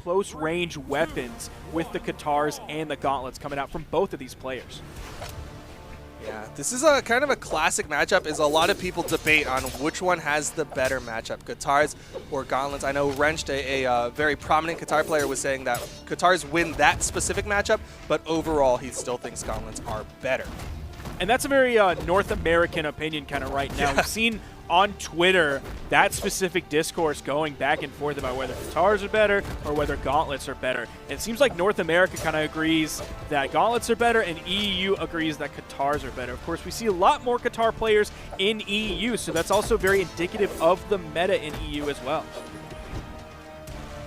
close-range weapons with the Katars and the Gauntlets coming out from both of these players. Yeah, this is a kind of a classic matchup. Is a lot of people debate on which one has the better matchup, Katars or Gauntlets. I know Wrenched, a very prominent Katar player, was saying that Katars win that specific matchup, but overall he still thinks Gauntlets are better. And that's a very North American opinion kind of right now. Yeah. We've seen on Twitter that specific discourse going back and forth about whether Katars are better or whether Gauntlets are better. And it seems like North America kind of agrees that Gauntlets are better and EU agrees that Katars are better. Of course, we see a lot more Katar players in EU, so that's also very indicative of the meta in EU as well.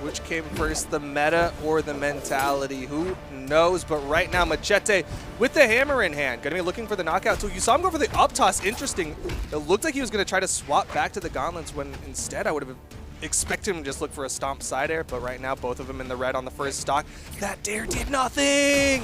Which came first, the meta or the mentality? Who knows? But right now, Machete with the hammer in hand, going to be looking for the knockout tool. You saw him go for the up toss. Interesting. It looked like he was going to try to swap back to the Gauntlets when instead I would have expected him to just look for a stomp side air. But right now, both of them in the red on the first stock. That dare did nothing.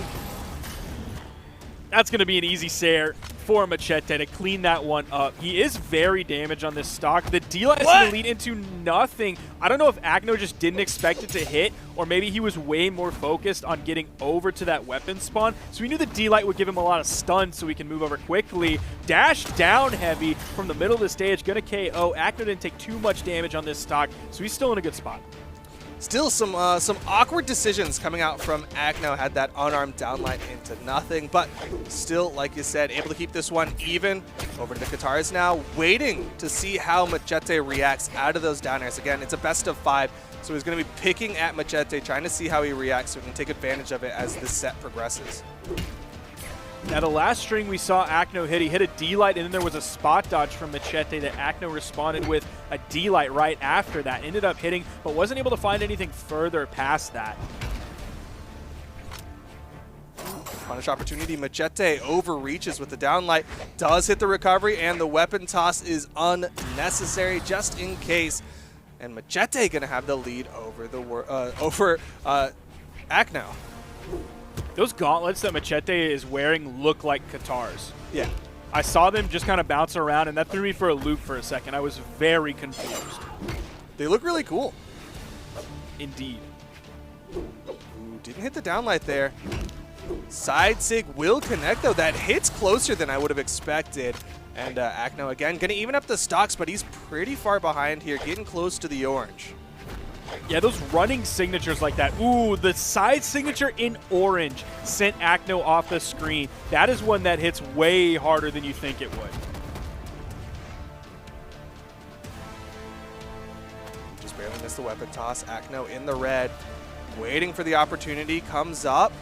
That's going to be an easy Sair for Machete to clean that one up. He is very damaged on this stock. The D-Light is going to lead into nothing. I don't know if Aknow just didn't expect it to hit, or maybe he was way more focused on getting over to that weapon spawn. So we knew the D-Light would give him a lot of stun so he can move over quickly. Dash down heavy from the middle of the stage, going to KO. Aknow didn't take too much damage on this stock, so he's still in a good spot. Still some awkward decisions coming out from Aknow. Had that unarmed downlight into nothing, but still, like you said, able to keep this one even. Over to the Katars now, waiting to see how Machete reacts out of those down airs. Again, it's a best of 5, so he's going to be picking at Machete, trying to see how he reacts so he can take advantage of it as this set progresses. Now, the last string we saw Aknow hit, he hit a D-Light, and then there was a spot dodge from Machete that Aknow responded with a D-Light right after that. Ended up hitting, but wasn't able to find anything further past that. Punish opportunity. Machete overreaches with the downlight, does hit the recovery, and the weapon toss is unnecessary just in case. And Machete going to have the lead over the Aknow. Those gauntlets that Machete is wearing look like Katars. Yeah. I saw them just kind of bounce around, and that threw me for a loop for a second. I was very confused. They look really cool. Indeed. Ooh, didn't hit the downlight there. Side sig will connect, though. That hits closer than I would have expected. And Aknow, again, going to even up the stocks, but he's pretty far behind here, getting close to the orange. Yeah, those running signatures like that. Ooh, the side signature in orange sent Aknow off the screen. That is one that hits way harder than you think it would. Just barely missed the weapon toss. Aknow in the red, waiting for the opportunity. Comes up,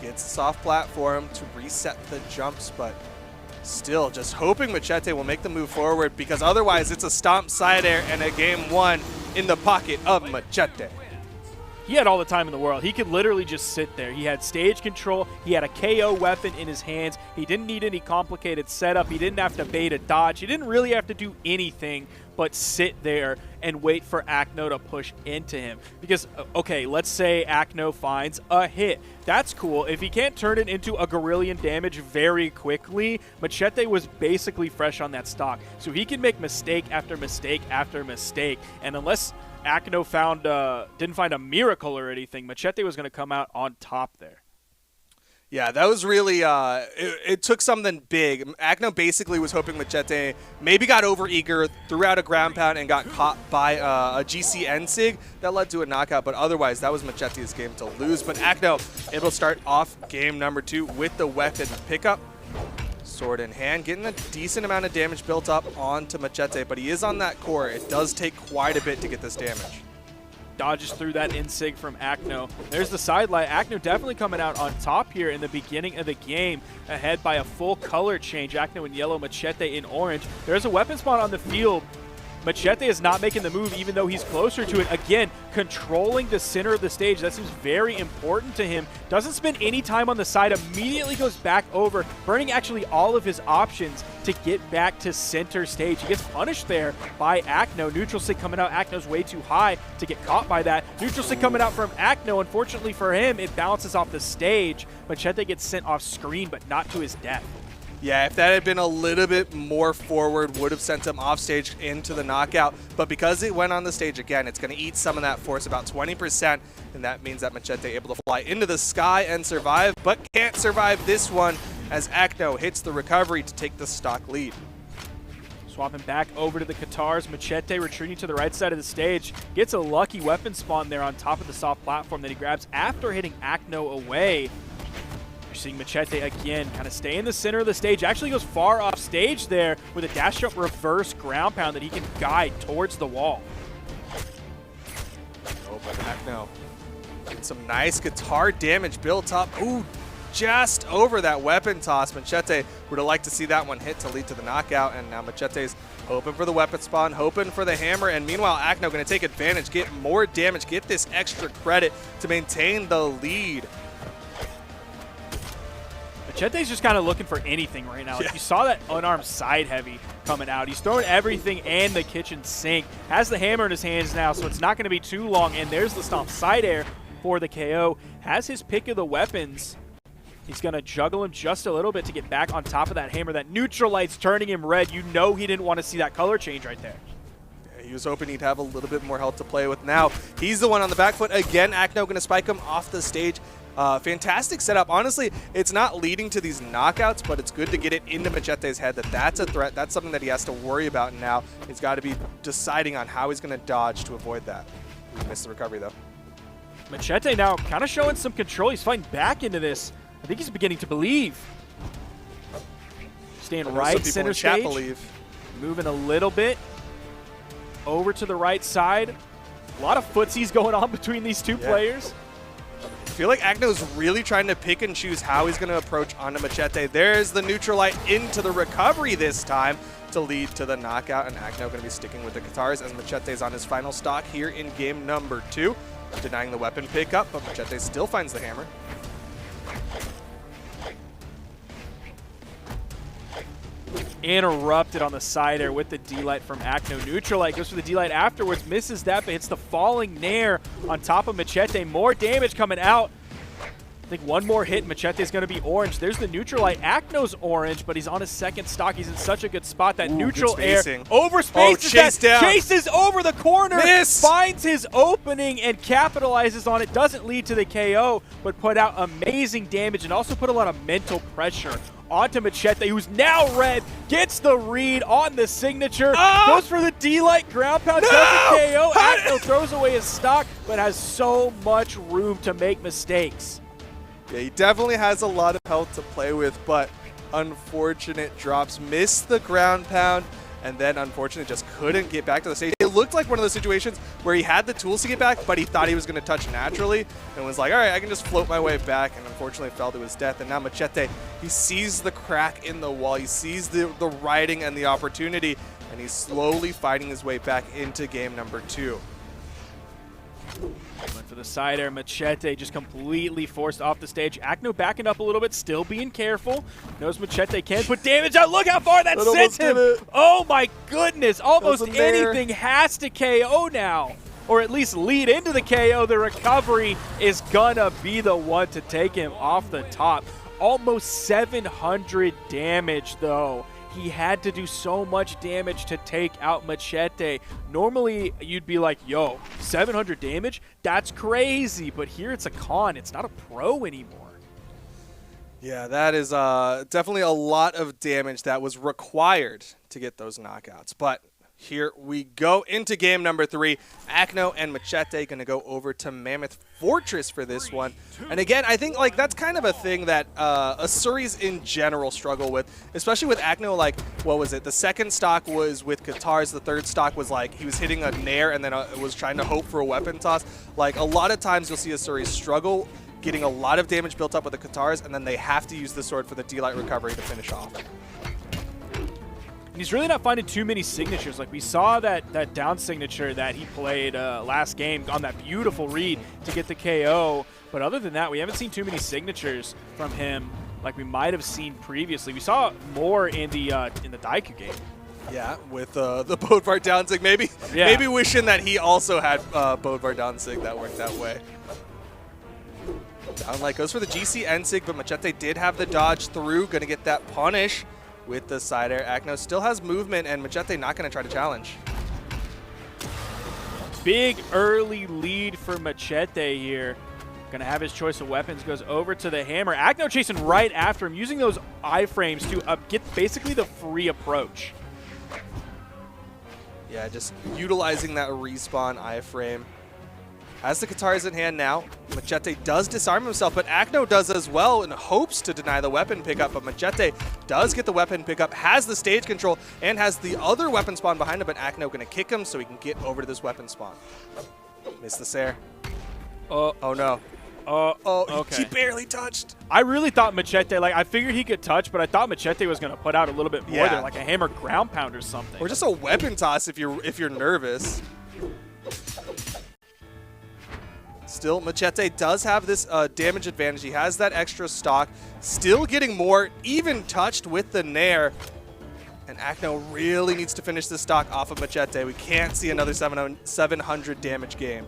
gets a soft platform to reset the jumps, but still just hoping Machete will make the move forward, because otherwise it's a stomp side air and a game 1 in the pocket of Machete. He had all the time in the world. He could literally just sit there. He had stage control. He had a KO weapon in his hands. He didn't need any complicated setup. He didn't have to bait a dodge. He didn't really have to do anything but sit there and wait for Aknow to push into him. Because, okay, let's say Aknow finds a hit. That's cool. If he can't turn it into a Gorillion damage very quickly, Machete was basically fresh on that stock. So he can make mistake after mistake after mistake. And unless Aknow didn't find a miracle or anything, Machete was going to come out on top there. Yeah, that was really, it took something big. Aknow basically was hoping Machete maybe got over-eager, threw out a ground pound, and got caught by a GCN sig that led to a knockout. But otherwise, that was Machete's game to lose. But Aknow able to start off game number 2 with the weapon pickup. Sword in hand, getting a decent amount of damage built up onto Machete, but he is on that core. It does take quite a bit to get this damage. Dodges through that in-sig from Aknow. There's the sidelight. Aknow definitely coming out on top here in the beginning of the game, ahead by a full color change. Aknow in yellow, Machete in orange. There's a weapon spot on the field. Machete is not making the move even though he's closer to it. Again, controlling the center of the stage. That seems very important to him. Doesn't spend any time on the side. Immediately goes back over, burning actually all of his options to get back to center stage. He gets punished there by Aknow. Neutral stick coming out. Aknow's way too high to get caught by that. Neutral stick coming out from Aknow. Unfortunately for him, it bounces off the stage. Machete gets sent off screen, but not to his death. Yeah, if that had been a little bit more forward, would have sent him off stage into the knockout. But because it went on the stage again, it's going to eat some of that force, about 20%. And that means that Machete able to fly into the sky and survive, but can't survive this one as Aknow hits the recovery to take the stock lead. Swapping back over to the Katars, Machete retreating to the right side of the stage. Gets a lucky weapon spawn there on top of the soft platform that he grabs after hitting Aknow away. You're seeing Machete again kind of stay in the center of the stage. Actually goes far off stage there with a dash jump reverse ground pound that he can guide towards the wall. Oh, but Aknow. Some nice guitar damage built up. Ooh, just over that weapon toss. Machete would have liked to see that one hit to lead to the knockout, and now Machete's hoping for the weapon spawn, hoping for the hammer, and meanwhile Aknow going to take advantage, get more damage, get this extra credit to maintain the lead. Machete's just kind of looking for anything right now. Yeah. Like you saw that unarmed side heavy coming out. He's throwing everything and the kitchen sink. Has the hammer in his hands now, so it's not going to be too long, and there's the stomp side air for the KO. Has his pick of the weapons. He's going to juggle him just a little bit to get back on top of that hammer. That neutral light's turning him red. You know he didn't want to see that color change right there. Yeah, he was hoping he'd have a little bit more health to play with. Now he's the one on the back foot. Again, Aknow going to spike him off the stage. Fantastic setup. Honestly, it's not leading to these knockouts, but it's good to get it into Machete's head that that's a threat. That's something that he has to worry about now. He's got to be deciding on how he's going to dodge to avoid that. He missed the recovery, though. Machete now kind of showing some control. He's fighting back into this. I think he's beginning to believe. Staying right center stage. Moving a little bit over to the right side. A lot of footsies going on between these two players. I feel like Aknow's really trying to pick and choose how he's going to approach onto Machete. There's the neutral light into the recovery this time to lead to the knockout, and Aknow going to be sticking with the Katars as Machete's on his final stock here in game number 2. Denying the weapon pickup, but Machete still finds the hammer. Interrupted on the side air with the D-Light from Aknow. Neutral Light goes for the D-Light afterwards, misses that, but hits the falling Nair on top of Machete. More damage coming out. I think one more hit, Machete's going to be orange. There's the neutral light. Aknow's orange, but he's on his second stock. He's in such a good spot. That neutral air overspaces chases over the corner, finds his opening and capitalizes on it. Doesn't lead to the KO, but put out amazing damage and also put a lot of mental pressure onto Machete, who's now red, gets the read on the signature, goes for the D-Light ground pound, doesn't KO. Aknow throws away his stock, but has so much room to make mistakes. Yeah, he definitely has a lot of health to play with, but unfortunate drops. Missed the ground pound, and then unfortunately just couldn't get back to the stage. It looked like one of those situations where he had the tools to get back, but he thought he was going to touch naturally and was like, all right, I can just float my way back, and unfortunately fell to his death. And now Machete, he sees the crack in the wall. He sees the writing and the opportunity, and he's slowly fighting his way back into game number 2. Went for the side air. Machete just completely forced off the stage. Aknow backing up a little bit, still being careful. Knows Machete can put damage out. Look how far that sends him. Oh my goodness. Almost anything has to KO now. Or at least lead into the KO. The recovery is gonna be the one to take him off the top. Almost 700 damage though. He had to do so much damage to take out Machete. Normally, you'd be like, yo, 700 damage? That's crazy. But here it's a con. It's not a pro anymore. Yeah, that is definitely a lot of damage that was required to get those knockouts. But here we go into game number 3. Aknow and Machete going to go over to Mammoth Fortress for this one. And again, I think like that's kind of a thing that Asuris in general struggle with, especially with Aknow. Like, what was it? The second stock was with Katars. The third stock was like he was hitting a Nair and then was trying to hope for a weapon toss. Like a lot of times you'll see Asuris struggle getting a lot of damage built up with the Katars, and then they have to use the sword for the D-Light recovery to finish off. And he's really not finding too many signatures. Like we saw that down signature that he played last game on that beautiful read to get the KO. But other than that, we haven't seen too many signatures from him like we might have seen previously. We saw more in the Daiku game. Yeah, with the Bodvar Downsig. Maybe wishing that he also had Bodvar Downsig that worked that way. Downlight goes for the GC Ensig, but Machete did have the dodge through. Going to get that punish with the side air. Aknow still has movement, and Machete not going to try to challenge. Big early lead for Machete here. Gonna have his choice of weapons, goes over to the hammer. Aknow chasing right after him, using those iframes to get basically the free approach. Yeah, just utilizing that respawn iframe. Has the Katars in hand now. Machete does disarm himself, but Aknow does as well and hopes to deny the weapon pickup, but Machete does get the weapon pickup, has the stage control, and has the other weapon spawn behind him, but Aknow gonna kick him so he can get over to this weapon spawn. Missed the Sair. Oh no. Okay. He barely touched. I really thought Machete, like, I figured he could touch, but I thought Machete was going to put out a little bit more there, like a hammer ground pound or something. Or just a weapon toss if you're nervous. Still, Machete does have this damage advantage. He has that extra stock. Still getting more, even touched with the Nair. And Aknow really needs to finish this stock off of Machete. We can't see another 700 damage game.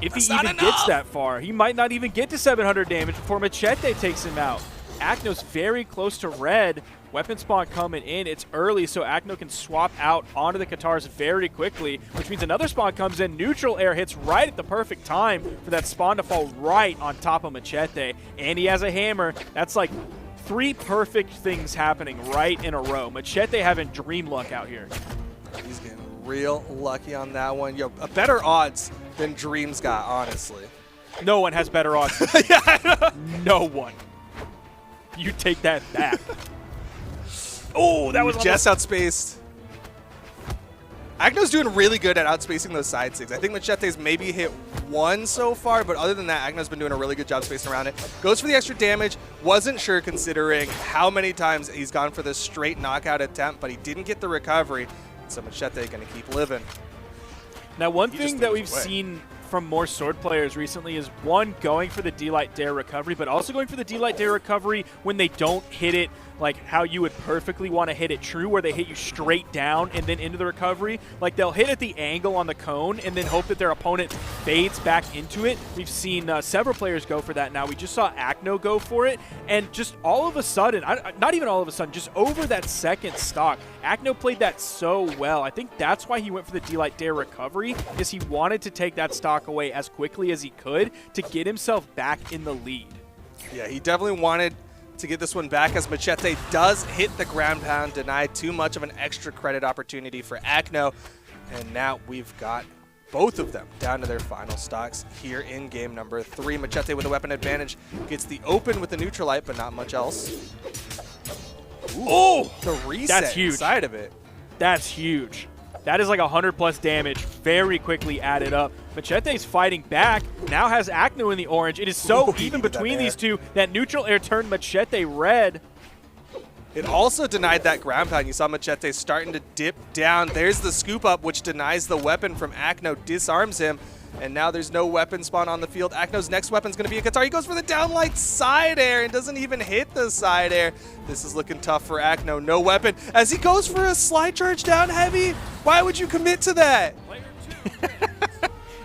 If he even gets that far, he might not even get to 700 damage before Machete takes him out. Aknow's very close to red. Weapon spawn coming in. It's early, so Aknow can swap out onto the Katars very quickly, which means another spawn comes in. Neutral air hits right at the perfect time for that spawn to fall right on top of Machete. And he has a hammer. That's like 3 perfect things happening right in a row. Machete having dream luck out here. He's getting real lucky on that one. Yo, a better odds than Dreams got, honestly. No one has better odds. Yeah, no one. You take that back. Oh, that was just outspaced. Aknow's doing really good at outspacing those side sigs. I think Machete's maybe hit 1 so far, but other than that, Aknow's been doing a really good job spacing around it. Goes for the extra damage. Wasn't sure considering how many times he's gone for this straight knockout attempt, but he didn't get the recovery. So Machete gonna keep living. Now, one thing that we've seen from more sword players recently is, one, going for the D-Light Dare recovery, but also going for the D-Light Dare recovery when they don't hit it like how you would perfectly want to hit it true, where they hit you straight down and then into the recovery. Like, they'll hit at the angle on the cone and then hope that their opponent fades back into it. We've seen several players go for that now. We just saw Aknow go for it, and just all of a sudden, not even all of a sudden, just over that second stock, Aknow played that so well. I think that's why he went for the D-Light Dare recovery, is he wanted to take that stock away as quickly as he could to get himself back in the lead. Yeah, he definitely wanted to get this one back, as Machete does hit the ground pound, denied too much of an extra credit opportunity for Aknow. And now we've got both of them down to their final stocks here in game number 3. Machete with a weapon advantage gets the open with the neutralite, but not much else. Ooh, oh, the reset that's huge. Inside of it. That's huge. That is like 100+ damage very quickly added up. Machete's fighting back, now has Aknow in the orange. It is so even between these two. That neutral air turned Machete red. It also denied that ground pound. You saw Machete starting to dip down. There's the scoop up, which denies the weapon from Aknow, disarms him. And now there's no weapon spawn on the field. Aknow's next weapon is going to be a Katar. He goes for the downlight side air and doesn't even hit the side air. This is looking tough for Aknow. No weapon as he goes for a slide charge down heavy. Why would you commit to that?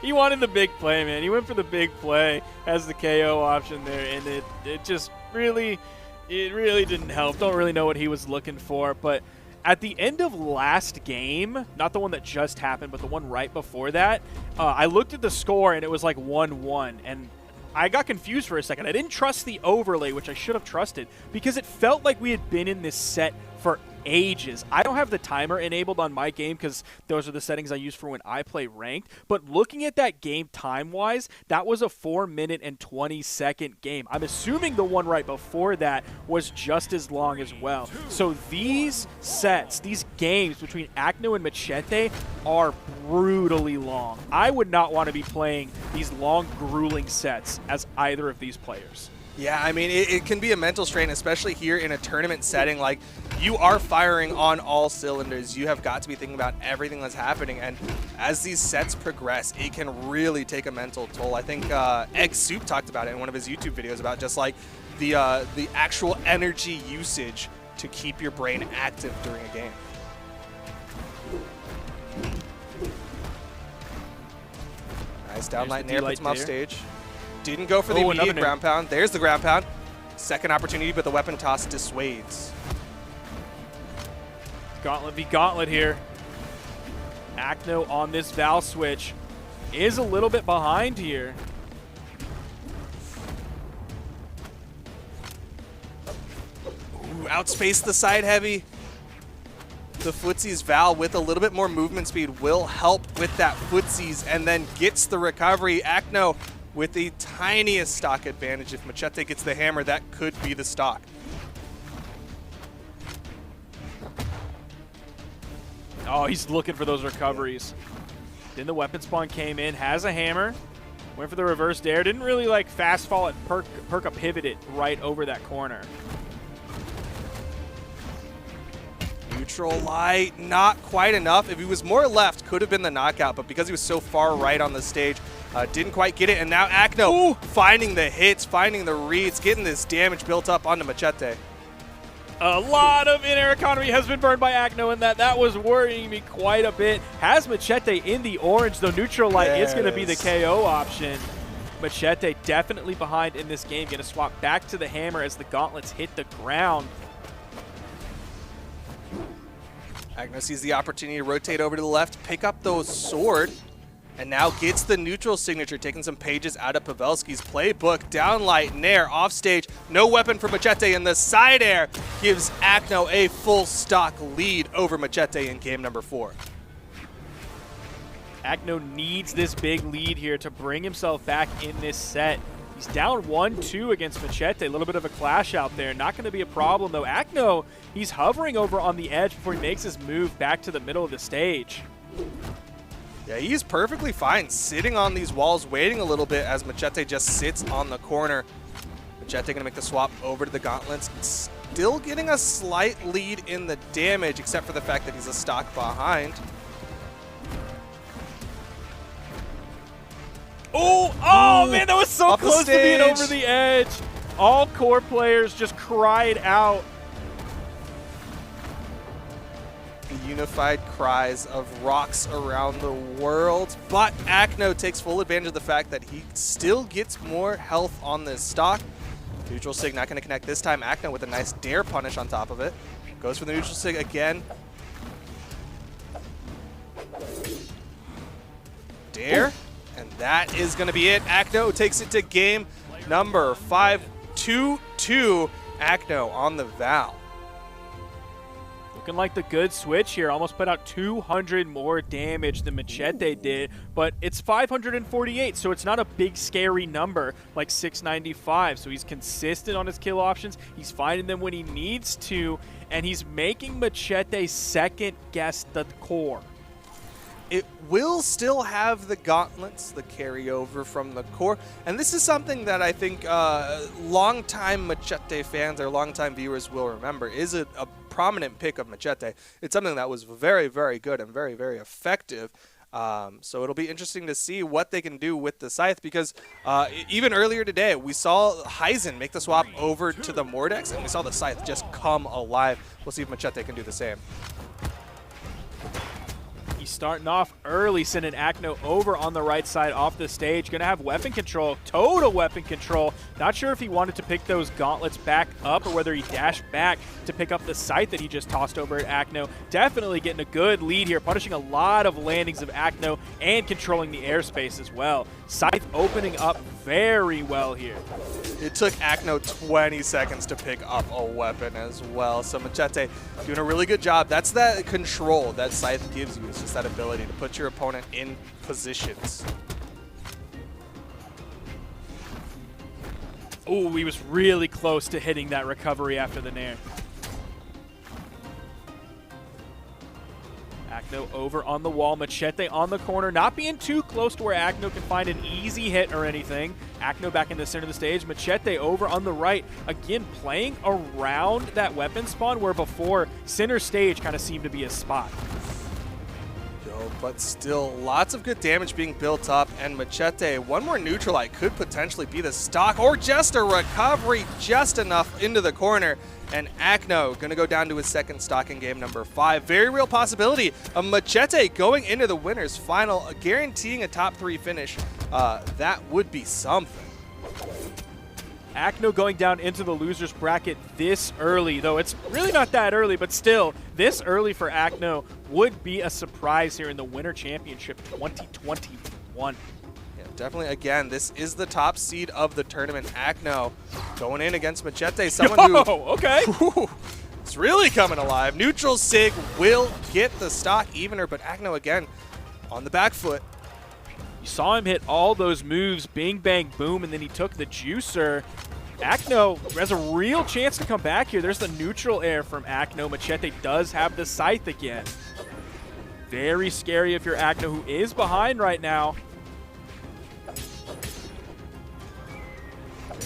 He wanted the big play, man. He went for the big play as the KO option there, and it just really, it really didn't help. Don't really know what he was looking for, but at the end of last game, not the one that just happened, but the one right before that, I looked at the score and it was like 1-1, and I got confused for a second. I didn't trust the overlay, which I should have trusted, because it felt like we had been in this set for ages. I don't have the timer enabled on my game because those are the settings I use for when I play ranked, but looking at that game time-wise, that was a 4-minute and 20-second game. I'm assuming the one right before that was just as long as well. So these sets, these games between Aknow and Machete are brutally long. I would not want to be playing these long, grueling sets as either of these players. Yeah, I mean, it can be a mental strain, especially here in a tournament setting. Like, you are firing on all cylinders. You have got to be thinking about everything that's happening. And as these sets progress, it can really take a mental toll. I think Egg Soup talked about it in one of his YouTube videos about just like the actual energy usage to keep your brain active during a game. Nice downlight nair, puts him off stage. Didn't go for the Oh, immediate another ground pound. There's the ground pound. Second opportunity, but the weapon toss dissuades. Gauntlet v gauntlet here. Aknow on this Val switch is a little bit behind here. Ooh, outspaced the side heavy. The footsies Val with a little bit more movement speed will help with that footsies and then gets the recovery. Aknow with the tiniest stock advantage. If Machete gets the hammer, that could be the stock. Oh, he's looking for those recoveries. Then the weapon spawn came in, has a hammer, went for the reverse dare, didn't really like fast fall it, perk a pivot it right over that corner. Neutral light, not quite enough. If he was more left, could have been the knockout, but because he was so far right on the stage, didn't quite get it. And now Aknow finding the hits, finding the reads, getting this damage built up onto Machete. A lot of in-air economy has been burned by Aknow, and that was worrying me quite a bit. Has Machete in the orange, though neutral light is going to be the KO option. Machete definitely behind in this game. Going to swap back to the hammer as the gauntlets hit the ground. Aknow sees the opportunity to rotate over to the left, pick up those sword, and now gets the neutral signature, taking some pages out of Pavelski's playbook. Down light, nair, off stage, no weapon for Machete, and the side air gives Aknow a full stock lead over Machete in game number 4. Aknow needs this big lead here to bring himself back in this set. He's down 1-2 against Machete. A little bit of a clash out there. Not going to be a problem, though. Aknow, he's hovering over on the edge before he makes his move back to the middle of the stage. Yeah, he's perfectly fine sitting on these walls, waiting a little bit as Machete just sits on the corner. Machete gonna make the swap over to the gauntlets. Still getting a slight lead in the damage, except for the fact that he's a stock behind. Oh man, that was so close to being stage. over the edge. All core players just cried out. The unified cries of rocks around the world, but Aknow takes full advantage of the fact that he still gets more health on this stock. Neutral sig not going to connect this time. Aknow with a nice dare punish on top of it. Goes for the neutral sig again. Dare, and that is going to be it. Aknow takes it to game number 5, 2-2. Aknow on the Val. Looking like the good switch here. Almost put out 200 more damage than Machete did, but it's 548, so it's not a big scary number like 695. So he's consistent on his kill options. He's finding them when he needs to, and he's making Machete second guess the core. It will still have the gauntlets, the carryover from the core. And this is something that I think longtime Machete fans or longtime viewers will remember is a prominent pick of Machete. It's something that was very, very good and very, very effective. So it'll be interesting to see what they can do with the Scythe, because even earlier today, we saw Heisen make the swap over to the Mordex, and we saw the Scythe just come alive. We'll see if Machete can do the same. He's starting off early, sending Aknow over on the right side off the stage. Going to have weapon control, total weapon control. Not sure if he wanted to pick those gauntlets back up or whether he dashed back to pick up the Scythe that he just tossed over at Aknow. Definitely getting a good lead here, punishing a lot of landings of Aknow and controlling the airspace as well. Scythe opening up very well here. It took Aknow 20 seconds to pick up a weapon as well. So Machete doing a really good job. That's that control that Scythe gives you. It's just that ability to put your opponent in positions. Oh, he was really close to hitting that recovery after the nair. Aknow over on the wall, Machete on the corner, not being too close to where Aknow can find an easy hit or anything. Aknow back in the center of the stage, Machete over on the right, again playing around that weapon spawn where before center stage kind of seemed to be a spot. But still, lots of good damage being built up, and Machete, one more neutral light could potentially be the stock, or just a recovery just enough into the corner, and Aknow going to go down to his second stock in game number 5. Very real possibility of Machete going into the winner's final, guaranteeing a top 3 finish. That would be something. Acno going down into the loser's bracket this early, though it's really not that early, but still, this early for Acno would be a surprise here in the Winter Championship 2021. Yeah, definitely, again, this is the top seed of the tournament. Aknow going in against Machete, someone okay. It's really coming alive. Neutral Sig will get the stock evener, but Aknow again on the back foot. You saw him hit all those moves, bing, bang, boom, and then he took the juicer. Aknow has a real chance to come back here. There's the neutral air from Aknow. Machete does have the scythe again. Very scary if you're Aknow, who is behind right now.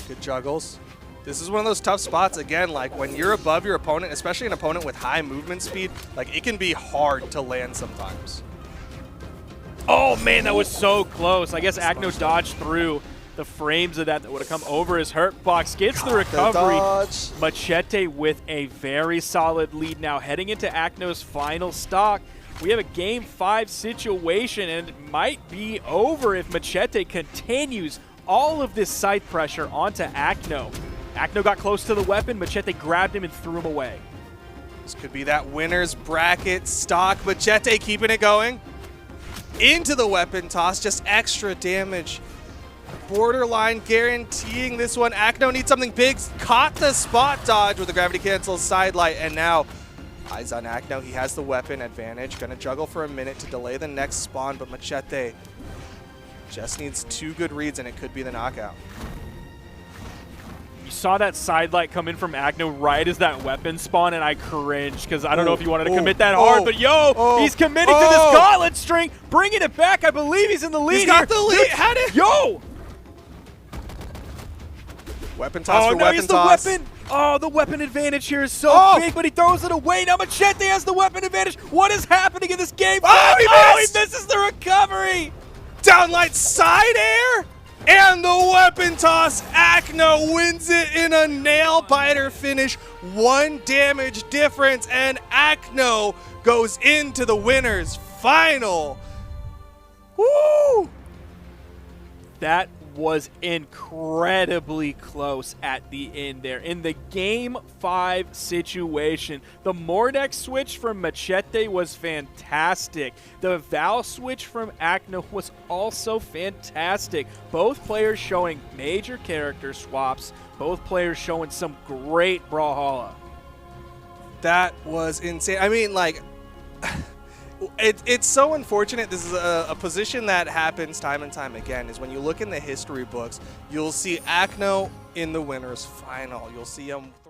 Good juggles. This is one of those tough spots, again, like when you're above your opponent, especially an opponent with high movement speed, like it can be hard to land sometimes. Oh man, that was so close. I guess Aknow dodged through the frames of that would have come over his hurt box. Gets the recovery. Machete with a very solid lead now. Heading into Aknow's final stock, we have a Game 5 situation, and it might be over if Machete continues all of this scythe pressure onto Aknow. Aknow got close to the weapon. Machete grabbed him and threw him away. This could be that winner's bracket stock. Machete keeping it going. Into the weapon toss, just extra damage. Borderline guaranteeing this one. Aknow needs something big. Caught the spot dodge with the gravity cancel sidelight, and now eyes on Aknow. He has the weapon advantage. Gonna juggle for a minute to delay the next spawn, but Machete just needs 2 good reads, and it could be the knockout. You saw that sidelight come in from Aknow right as that weapon spawned, and I cringed because I don't know if you wanted to commit that hard, but he's committing to this gauntlet string, bringing it back. I believe he's in the lead. He's got the lead. Had it. Yo! Weapon toss for no, weapon toss. The weapon. Oh, the weapon advantage here is so big, but he throws it away. Now Machete has the weapon advantage. What is happening in this game? He misses the recovery. Downlight side air. And the weapon toss, Aknow wins it in a nail-biter finish. 1 damage difference, and Aknow goes into the winner's final. Woo! That was incredibly close at the end there. In the Game 5 situation, the Mordex switch from Machete was fantastic. The Val switch from Aknow was also fantastic. Both players showing major character swaps. Both players showing some great Brawlhalla. That was insane. I mean, like... It's so unfortunate. This is a position that happens time and time again, is when you look in the history books, you'll see Aknow in the winner's final. You'll see him